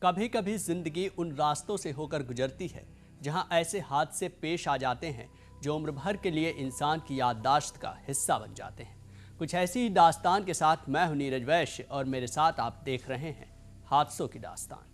कभी कभी जिंदगी उन रास्तों से होकर गुजरती है जहां ऐसे हादसे पेश आ जाते हैं जो उम्र भर के लिए इंसान की याददाश्त का हिस्सा बन जाते हैं। कुछ ऐसी ही दास्तान के साथ मैं हूं नीरज वैश्य और मेरे साथ आप देख रहे हैं हादसों की दास्तान।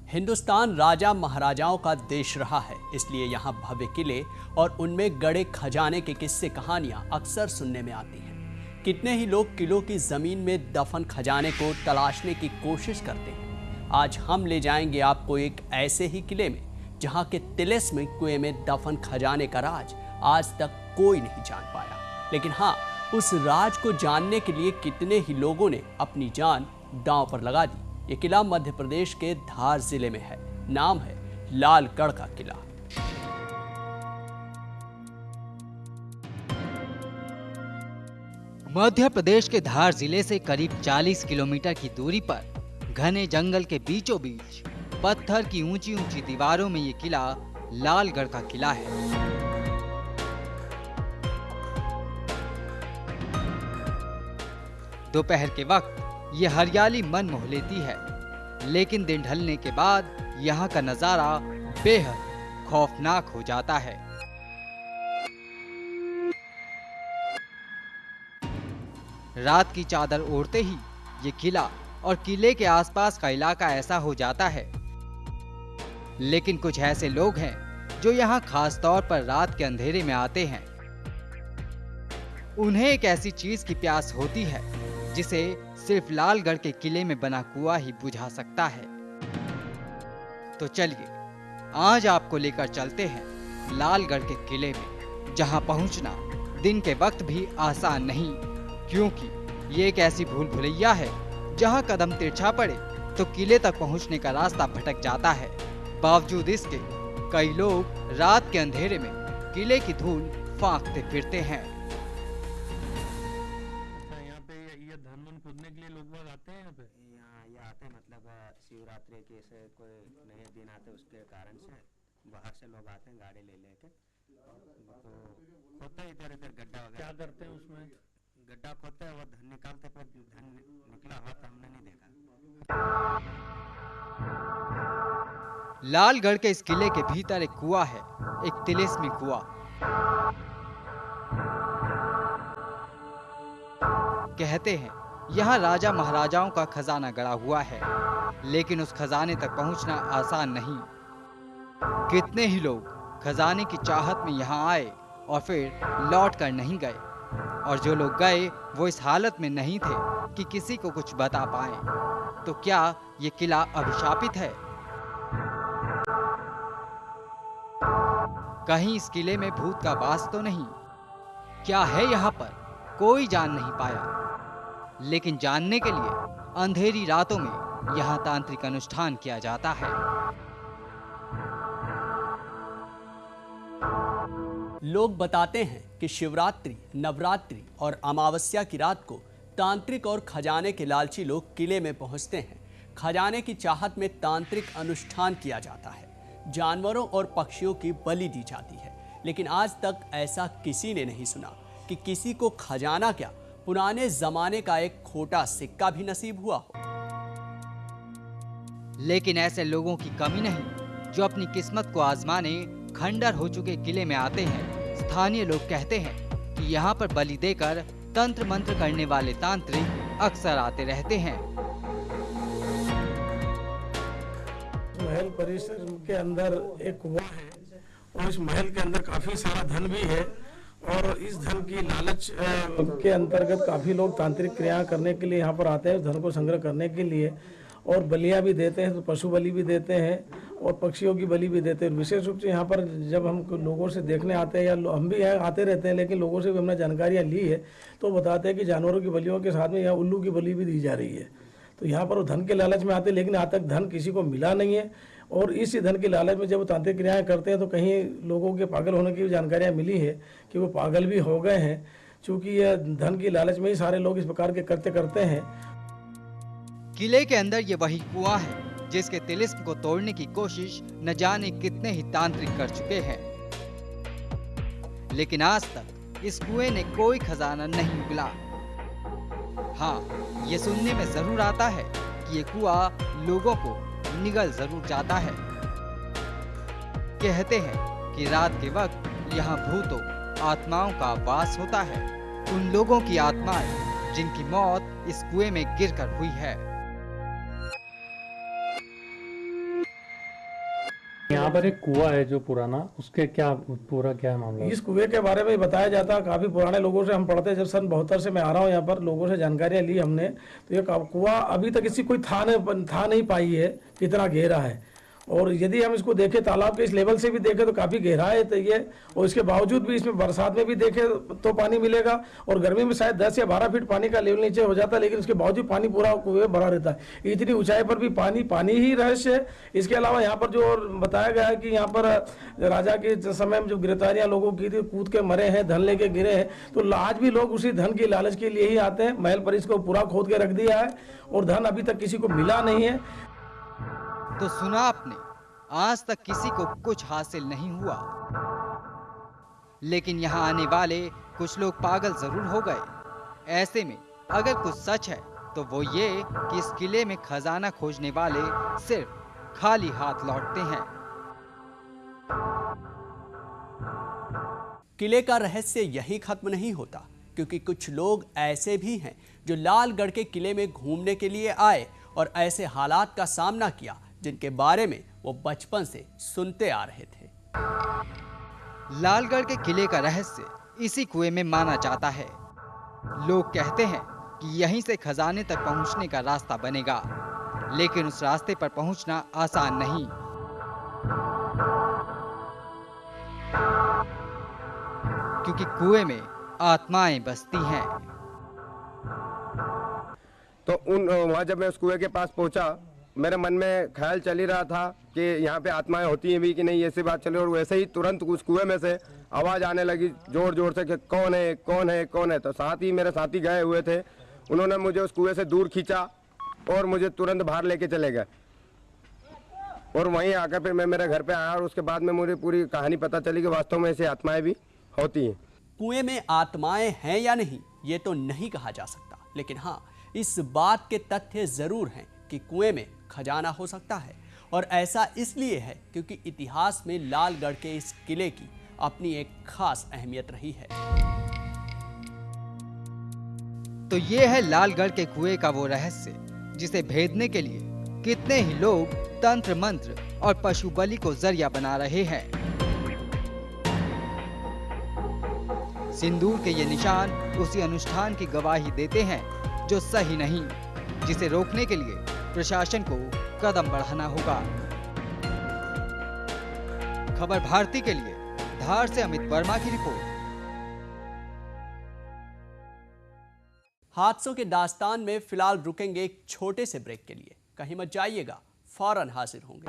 हिंदुस्तान राजा महाराजाओं का देश रहा है, इसलिए यहाँ भव्य किले और उनमें गड़े खजाने के किस्से कहानियां अक्सर सुनने में आती हैं। कितने ही लोग किलों की जमीन में दफन खजाने को तलाशने की कोशिश करते हैं। आज हम ले जाएंगे आपको एक ऐसे ही किले में जहाँ के तिलिस्म कुएं में दफन खजाने का राज आज तक कोई नहीं जान पाया। लेकिन हाँ, उस राज को जानने के लिए कितने ही लोगों ने अपनी जान दांव पर लगा दी। ये किला मध्य प्रदेश के धार जिले में है। नाम है लालगढ़ का किला। मध्य प्रदेश के धार जिले से करीब 40 किलोमीटर की दूरी पर घने जंगल के बीचों बीच पत्थर की ऊंची ऊंची दीवारों में ये किला लालगढ़ का किला है। दोपहर के वक्त ये हरियाली मन मोह लेती है, लेकिन दिन ढलने के बाद यहाँ का नजारा बेहद खौफनाक हो जाता है। रात की चादर ओढ़ते ही ये किला और किले के आसपास का इलाका ऐसा हो जाता है। लेकिन कुछ ऐसे लोग हैं जो यहाँ खास तौर पर रात के अंधेरे में आते हैं। उन्हें एक ऐसी चीज की प्यास होती है जिसे सिर्फ लालगढ़ के किले में बना कुआं ही बुझा सकता है। तो चलिए आज आपको लेकर चलते हैं लालगढ़ के किले में, जहां पहुंचना दिन के वक्त भी आसान नहीं, क्योंकि ये एक ऐसी भूल भुलैया है जहां कदम तिरछा पड़े तो किले तक पहुंचने का रास्ता भटक जाता है। बावजूद इसके कई लोग रात के अंधेरे में किले की धूल फांकते फिरते हैं। शिवरात्रि के से कोई नए दिन आते उसके कारण से बाहर से लोग आते हैं गाड़ी ले लेके, तो खोते हैं इधर इधर गड्ढा वगैरह। क्या करते हैं उसमें? गड्ढा खोते हैं, वो धन निकालते, पर धन निकला हुआ तो हमने नहीं देखा। लालगढ़ के इस किले के भीतर एक कुआं है, एक तिलिस्मी कुआं। कहते हैं यहाँ राजा महाराजाओं का खजाना गड़ा हुआ है, लेकिन उस खजाने तक पहुंचना आसान नहीं। कितने ही लोग खजाने की चाहत में यहाँ आए और फिर लौट कर नहीं गए, और जो लोग गए वो इस हालत में नहीं थे कि किसी को कुछ बता पाए। तो क्या ये किला अभिशापित है? कहीं इस किले में भूत का वास तो नहीं? क्या है यहाँ पर, कोई जान नहीं पाया। लेकिन जानने के लिए अंधेरी रातों में यहाँ तांत्रिक अनुष्ठान किया जाता है। लोग बताते हैं कि शिवरात्रि, नवरात्रि और अमावस्या की रात को तांत्रिक और खजाने के लालची लोग किले में पहुंचते हैं। खजाने की चाहत में तांत्रिक अनुष्ठान किया जाता है, जानवरों और पक्षियों की बलि दी जाती है। लेकिन आज तक ऐसा किसी ने नहीं सुना कि किसी को खजाना क्या, पुराने जमाने का एक खोटा सिक्का भी नसीब हुआ हो। लेकिन ऐसे लोगों की कमी नहीं जो अपनी किस्मत को आजमाने खंडर हो चुके किले में आते हैं। स्थानीय लोग कहते हैं कि यहाँ पर बलि देकर तंत्र मंत्र करने वाले तांत्रिक अक्सर आते रहते हैं। महल परिसर के अंदर एक कुआं है और इस महल के अंदर काफी सारा धन भी है, और इस धन की लालच के अंतर्गत काफी लोग तांत्रिक क्रिया करने के लिए यहाँ पर आते हैं, धन को संग्रह करने के लिए। और बलियाँ भी देते हैं, तो पशु बलि भी देते हैं और पक्षियों की बलि भी देते हैं। विशेष रूप से यहाँ पर जब हम लोगों से देखने आते हैं, या हम भी यहाँ आते रहते हैं, लेकिन लोगों से भी हमने जानकारियाँ ली है, तो बताते हैं कि जानवरों की बलियों के साथ में यहाँ उल्लू की बलि भी दी जा रही है। तो यहाँ पर वो धन के लालच में आते हैं, लेकिन आज तक धन किसी को मिला नहीं है। और इसी धन की लालच में जब वो तांत्रिक क्रियाएं करते हैं तो कहीं लोगों के पागल होने की जानकारियाँ मिली है कि वो पागल भी हो गए हैं, चूँकि यह धन की लालच में ही सारे लोग इस प्रकार के करते हैं। किले के अंदर ये वही कुआं है जिसके तिलिस्म को तोड़ने की कोशिश न जाने कितने ही तांत्रिक कर चुके हैं, लेकिन आज तक इस कुएं ने कोई खजाना नहीं उगला। हाँ, ये सुनने में जरूर आता है कि ये कुआं लोगों को निगल जरूर जाता है। कहते हैं कि रात के वक्त यहाँ भूतों आत्माओं का वास होता है, उन लोगों की आत्माएं जिनकी मौत इस कुएं में गिरकर हुई है। यहाँ पर एक कुआं है जो पुराना, उसके क्या पूरा क्या मामला? इस कुएं के बारे में बताया जाता है, काफी पुराने लोगों से हम पढ़ते हैं। जब सन 72 से मैं आ रहा हूँ यहाँ पर, लोगों से जानकारियां ली हमने, तो ये कुआं अभी तक इसकी कोई था नहीं पाई है कितना गहरा है। और यदि हम इसको देखें तालाब के इस लेवल से भी देखें तो काफ़ी गहरा है तो ये, और इसके बावजूद भी इसमें बरसात में भी देखें तो पानी मिलेगा, और गर्मी में शायद 10 या 12 फीट पानी का लेवल नीचे हो जाता है, लेकिन उसके बावजूद पानी पूरा कुएं भरा रहता है। इतनी ऊंचाई पर भी पानी ही रहस्य है। इसके अलावा यहाँ पर जो बताया गया है कि यहाँ पर राजा के समय में जो गिरफ्तारियाँ लोगों की थी, कूद के मरे हैं, धन लेके गिरे हैं, तो आज भी लोग उसी धन की लालच के लिए ही आते हैं। महल परिसर को पूरा खोद के रख दिया है और धन अभी तक किसी को मिला नहीं है। तो सुना आपने, आज तक किसी को कुछ हासिल नहीं हुआ, लेकिन यहाँ आने वाले कुछ लोग पागल जरूर हो गए। ऐसे में अगर कुछ सच है तो वो ये कि इस किले में खजाना खोजने वाले सिर्फ खाली हाथ लौटते हैं। किले का रहस्य यही खत्म नहीं होता, क्योंकि कुछ लोग ऐसे भी हैं जो लालगढ़ के किले में घूमने के लिए आए और ऐसे हालात का सामना किया जिनके बारे में वो बचपन से सुनते आ रहे थे। लालगढ़ के किले का रहस्य इसी कुएं में माना जाता है। लोग कहते हैं कि यहीं से खजाने तक पहुंचने का रास्ता बनेगा, लेकिन उस रास्ते पर पहुंचना आसान नहीं। क्योंकि कुएं में आत्माएं बसती हैं। तो वहाँ जब मैं उस कुएं के पास पहुंचा, मेरे मन में ख्याल चल ही रहा था कि यहाँ पे आत्माएं होती हैं भी कि नहीं, ऐसी बात चली। और वैसे ही तुरंत उस कुएं में से आवाज़ आने लगी जोर जोर से कि कौन है कौन है कौन है। तो साथ ही मेरे साथी गए हुए थे, उन्होंने मुझे उस कुएं से दूर खींचा और मुझे तुरंत बाहर लेके चले गए। और वहीं आकर फिर मैं मेरे घर पे आया और उसके बाद में मुझे पूरी कहानी पता चली कि वास्तव में ऐसी आत्माएं भी होती हैं। कुएं में आत्माएं हैं या नहीं ये तो नहीं कहा जा सकता, लेकिन हाँ, इस बात के तथ्य जरूर हैं कि कुएं में खजाना हो सकता है। और ऐसा इसलिए है क्योंकि इतिहास में लालगढ़ के इस किले की अपनी एक खास अहमियत रही है। तो ये है लालगढ़ के कुएं का वो रहस्य जिसे भेदने के लिए कितने ही लोग तंत्र मंत्र और पशु बलि को जरिया बना रहे हैं। सिंदूर के ये निशान उसी अनुष्ठान की गवाही देते हैं जो सही नहीं, जिसे रोकने के लिए प्रशासन को कदम बढ़ाना होगा। खबर भारती के लिए धार से अमित वर्मा की रिपोर्ट। हादसों के दास्तान में फिलहाल रुकेंगे एक छोटे से ब्रेक के लिए। कहीं मत जाइएगा, फौरन हाजिर होंगे।